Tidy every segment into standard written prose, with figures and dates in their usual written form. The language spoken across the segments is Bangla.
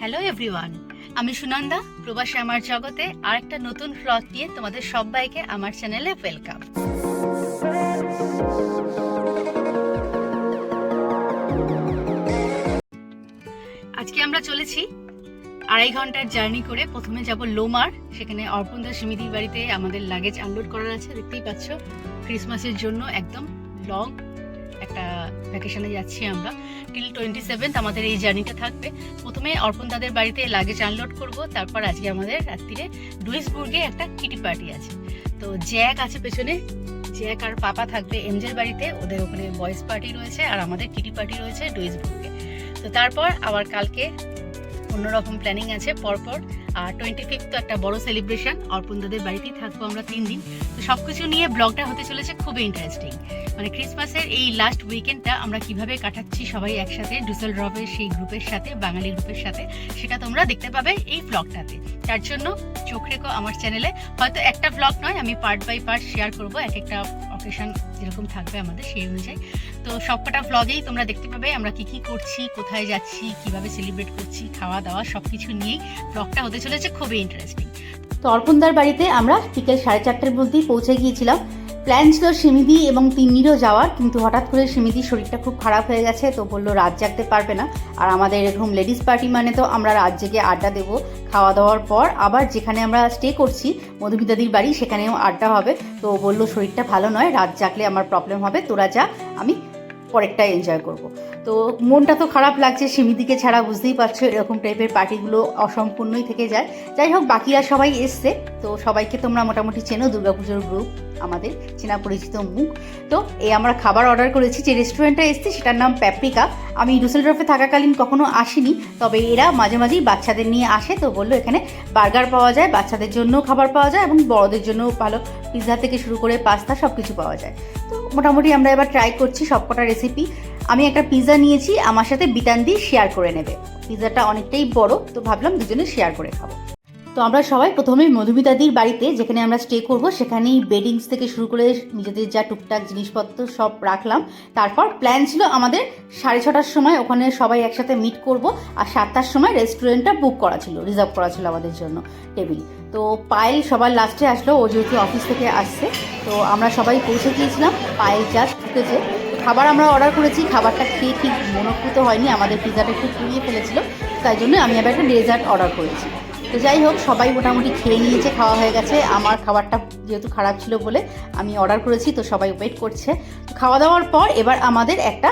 হ্যালো এভরিওয়ান, আমি সুনন্দা। প্রবাসী আমার জগতে আরেকটা নতুন ব্লগ নিয়ে তোমাদের সবাইকে আমার চ্যানেলে ওয়েলকাম। আজকে আমরা চলেছি 2.5 ঘন্টার জার্নি করে। প্রথমে যাব লোমার, সেখানে অর্পণদা সিমিদির বাড়িতে আমাদের লাগেজ আনলোড করার আছে। দেখতেই পাচ্ছ, ক্রিসমাসের জন্য একদম লং একটা ভ্যাকেশনে যাচ্ছি আমরা। টিল 27 আমাদের এই জার্নিটা থাকবে। প্রথমে অর্পণদাদের বাড়িতে লাগেজ আনলোড করব, তারপর আজকে আমাদের রাত্রিরে ডুইসবুর্গে একটা কিটি পার্টি আছে। তো জ্যাক আছে পেছনে, জ্যাক আর পাপা থাকবে এমজের বাড়িতে, ওদের ওখানে বয়েজ পার্টি রয়েছে, আর আমাদের কিটি পার্টি রয়েছে ডুইসবুর্গে। তো তারপর আবার কালকে অন্যরকম প্ল্যানিং আছে পরপর। আর 25 তো একটা বড় সেলিব্রেশন, অর্পণদাদের বাড়িতেই থাকবো আমরা 3 দিন। তো সবকিছু নিয়ে ব্লগটা হতে চলেছে খুবই ইন্টারেস্টিং। মানে ক্রিসমাসের এই লাস্ট উইকেন্ডটা আমরা কিভাবে কাটাচ্ছি সবাই একসাথে ডুসেলডর্ফের সেই গ্রুপের সাথে, বাঙালি গ্রুপের সাথে, সেটা তোমরা দেখতে পাবে এই ব্লগটাতে। তার জন্য চোখ রেখো আমার চ্যানেলে। হয়তো একটা ব্লগ নয়, আমি পার্ট বাই পার্ট শেয়ার করবো, এক একটা অকেশন যেরকম থাকবে আমাদের সেই অনুযায়ী। তো সবকটা ব্লগেই তোমরা দেখতে পাবে আমরা কি কি করছি, কোথায় যাচ্ছি, কিভাবে সেলিব্রেট করছি, খাওয়া দাওয়া সবকিছু নিয়েই ব্লগটা হতে চলেছে খুবই ইন্টারেস্টিং। তো অর্পণদার বাড়িতে আমরা বিকেল 4:30টার মধ্যেই পৌঁছে গিয়েছিলাম। প্ল্যান ছিল সিমিদি এবং তিন্নিরও যাওয়ার, কিন্তু হঠাৎ করে সিমিদির শরীরটা খুব খারাপ হয়ে গেছে, তো বললো রাত জাগতে পারবে না। আর আমাদের এরকম লেডিস পার্টি মানে তো আমরা রাত জেগে আড্ডা দেবো। খাওয়া দাওয়ার পর আবার যেখানে আমরা স্টে করছি মধুমিতাদির বাড়ি, সেখানেও আড্ডা হবে। তো বললো শরীরটা ভালো নয়, রাত জাগলে আমার প্রবলেম হবে, তোরা যা, আমি পরেরটা এনজয় করব। তো মনটা তো খারাপ লাগছে সিমিদিকে ছাড়া, বুঝতেই পারছো এরকম টাইপের পার্টিগুলো অসম্পূর্ণই থেকে যায়। যাই হোক, বাকিরা সবাই এসছে, তো সবাইকে তোমরা মোটামুটি চেনো, দুর্গাপুজোর গ্রুপ, আমাদের চেনা পরিচিত মুখ। তো আমরা খাবার অর্ডার করেছি, যে রেস্টুরেন্টে এসছি সেটার নাম প্যাপ্রিকা। আমি ডুসেলডর্ফে থাকাকালীন কখনো আসিনি, তবে এরা মাঝে মাঝেই বাচ্চাদের নিয়ে আসে। তো বললো এখানে বার্গার পাওয়া যায়, বাচ্চাদের জন্যও খাবার পাওয়া যায় এবং বড়দের জন্যও ভালো, পিৎজা থেকে শুরু করে পাস্তা সব কিছু পাওয়া যায়। তো মোটামুটি আমরা এবার ট্রাই করছি সবকটা রেসিপি। আমি একটা পিৎজা নিয়েছি, আমার সাথে বিতানদি শেয়ার করে নেবে। পিৎজাটা অনেকটাই বড়, তো ভাবলাম দুজনে শেয়ার করে খাবো। তো আমরা সবাই প্রথমে মধুমিতাদির বাড়িতে, যেখানে আমরা স্টে করব, সেখানেই বেডিংস থেকে শুরু করে নিজেদের যা টুকটাক জিনিসপত্র সব রাখলাম। তারপর প্ল্যান ছিল আমাদের 6:30টার সময় ওখানে সবাই একসাথে মিট করব, আর 7টার সময় রেস্টুরেন্টটা বুক করা ছিল, রিজার্ভ করা ছিল আমাদের জন্য টেবিল। তো পায়েল সবার লাস্টে আসলো, ও যেহেতু অফিস থেকে আসছে। তো আমরা সবাই পৌঁছে গিয়েছিলাম, পায়েল জাস্ট ঢুকেছে। খাবার আমরা অর্ডার করেছি, খাবারটা খেয়ে ঠিক মনোভূত হয়নি, আমাদের পিৎজাটা একটু পুড়িয়ে ফেলেছিল, তাই জন্য আমি আবার একটা ডেজার্ট অর্ডার করেছি। তো যাই হোক, সবাই মোটামুটি খেয়ে নিয়েছে, খাওয়া হয়ে গেছে। আমার খাবারটা যেহেতু খারাপ ছিল বলে আমি অর্ডার করেছি, তো সবাই ওয়েট করছে। খাওয়া দাওয়ার পর এবার আমাদের একটা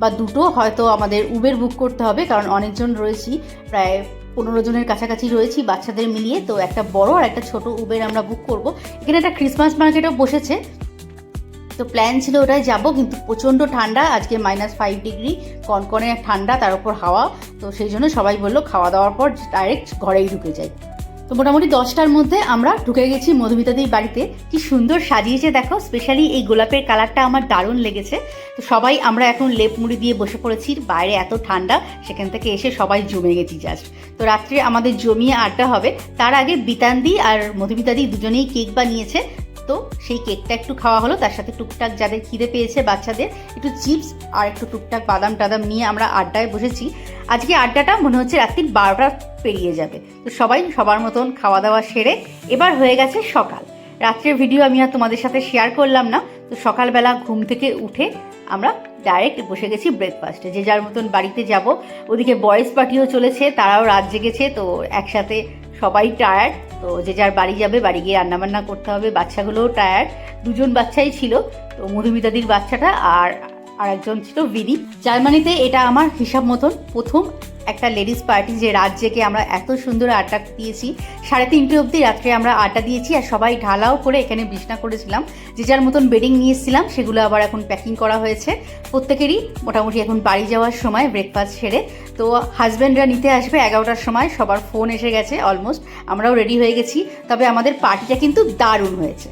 বা দুটো হয়তো আমাদের উবের বুক করতে হবে, কারণ অনেকজন রয়েছি, প্রায় 15 জনের কাছাকাছি রয়েছি বাচ্চাদের মিলিয়ে। তো একটা বড় আর একটা ছোট উবের আমরা বুক করব। এখানে একটা ক্রিসমাস মার্কেটও বসেছে, তো প্ল্যান ছিল ওটাই যাব, কিন্তু প্রচণ্ড ঠান্ডা, আজকে -5 ডিগ্রি, কনকনে ঠান্ডা, তার উপর হাওয়া। তো সেই জন্য সবাই বললো খাওয়া দাওয়ার পর ডাইরেক্ট ঘরেই ঢুকে যাই। তো মোটামুটি 10টার মধ্যে আমরা ঢুকে গেছি মধুমিতাদির বাড়িতে। কি সুন্দর সাজিয়েছে দেখো, স্পেশালি এই গোলাপের কালারটা আমার দারুণ লেগেছে। তো সবাই আমরা এখন লেপ মুড়ি দিয়ে বসে পড়েছি, বাইরে এত ঠান্ডা, সেখান থেকে এসে সবাই জমে গেছি জাস্ট। তো রাত্রে আমাদের জমিয়ে আড্ডা হবে। তার আগে বিতানদি আর মধুমিতাদি দুজনেই কেক বানিয়েছে, তো সেই কেকটা একটু খাওয়া হলো। তার সাথে টুকটাক যাদের খিদে পেয়েছে বাচ্চাদের একটু চিপস আর একটু টুকটাক বাদাম টাদাম নিয়ে আমরা আড্ডায় বসেছি। আজকে আড্ডাটা মনে হচ্ছে রাত্রি 12টা পেরিয়ে যাবে। তো সবাই সবার মতন খাওয়া দাওয়া সেরে এবার হয়ে গেছে সকাল। রাত্রের ভিডিও আমি আর তোমাদের সাথে শেয়ার করলাম না। তো সকালবেলা ঘুম থেকে উঠে আমরা ডাইরেক্ট বসে গেছি ব্রেকফাস্টে, যে যার মতন বাড়িতে যাব। ওদিকে বয়েজ পার্টিও চলেছে, তারাও রাত জেগেছে, তো একসাথে সবাই টায়ার্ড। তো যে যার বাড়ি যাবে, বাড়ি গিয়ে রান্নাবান্না করতে হবে। বাচ্চাগুলোও টায়ার্ড, 2জন বাচ্চাই ছিল, তো মধুমিতাদির বাচ্চাটা আর একজন ছিল বিনি। জার্মানিতে এটা আমার হিসাব মতন প্রথম একটা লেডিস পার্টি, যে রাত জেগে আমরা এত সুন্দর আড্ডা দিয়েছি। 3:30 অবধি রাত্রে আমরা আড্ডা দিয়েছি, আর সবাই ঢালাও করে এখানে বিছনা করেছিলাম। যে যার মতন বেডিং নিয়ে এসেছিলাম, সেগুলো আবার এখন প্যাকিং করা হয়েছে প্রত্যেকেরই। মোটামুটি এখন বাড়ি যাওয়ার সময় ব্রেকফাস্ট সেরে, তো হাজব্যান্ডরা নিতে আসবে 11টার সময়, সবার ফোন এসে গেছে অলমোস্ট, আমরাও রেডি হয়ে গেছি। তবে আমাদের পার্টিটা কিন্তু দারুণ হয়েছে।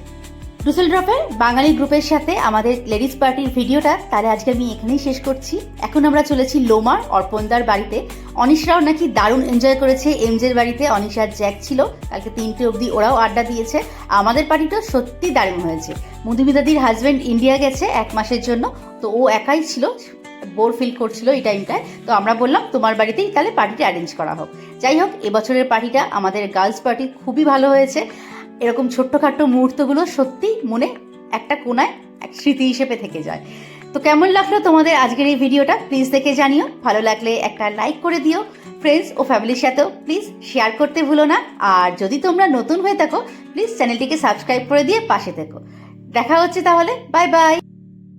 ডুসেলডর্ফের বাঙালি গ্রুপের সাথে আমাদের লেডিস পার্টির ভিডিওটা তাহলে আজকে আমি এখানেই শেষ করছি। এখন আমরা চলেছি লোমার, অর্পণদার বাড়িতে। অনিশরাও নাকি দারুণ এনজয় করেছে এমজের বাড়িতে, অনিশার জ্যাক ছিল, কালকে 3টে অবধি ওরাও আড্ডা দিয়েছে। আমাদের পার্টিটা সত্যি দারুণ হয়েছে। মধুমিতাদির হাজব্যান্ড ইন্ডিয়া গেছে 1 মাসের জন্য, তো ও একাই ছিল, বোর ফিল করছিল এই টাইমটায়। তো আমরা বললাম তোমার বাড়িতেই তাহলে পার্টিটা অ্যারেঞ্জ করা হোক। যাই হোক, এবছরের পার্টিটা আমাদের গার্লস পার্টি খুবই ভালো হয়েছে। এরকম ছোট্টখাট্ট মুহূর্তগুলো সত্যি মনে একটা কোনায় এক স্মৃতি হিসেবে থেকে যায়। তো কেমন লাগলো তোমাদের আজকের এই ভিডিওটা প্লিজ দেখে জানিও। ভালো লাগলে একটা লাইক করে দিও। ফ্রেন্ডস ও ফ্যামিলির সাথেও প্লিজ শেয়ার করতে ভুলো না। আর যদি তোমরা নতুন হয়ে থাকো প্লিজ চ্যানেলটিকে সাবস্ক্রাইব করে দিয়ে পাশে থেকো। দেখা হচ্ছে তাহলে, বাই বাই।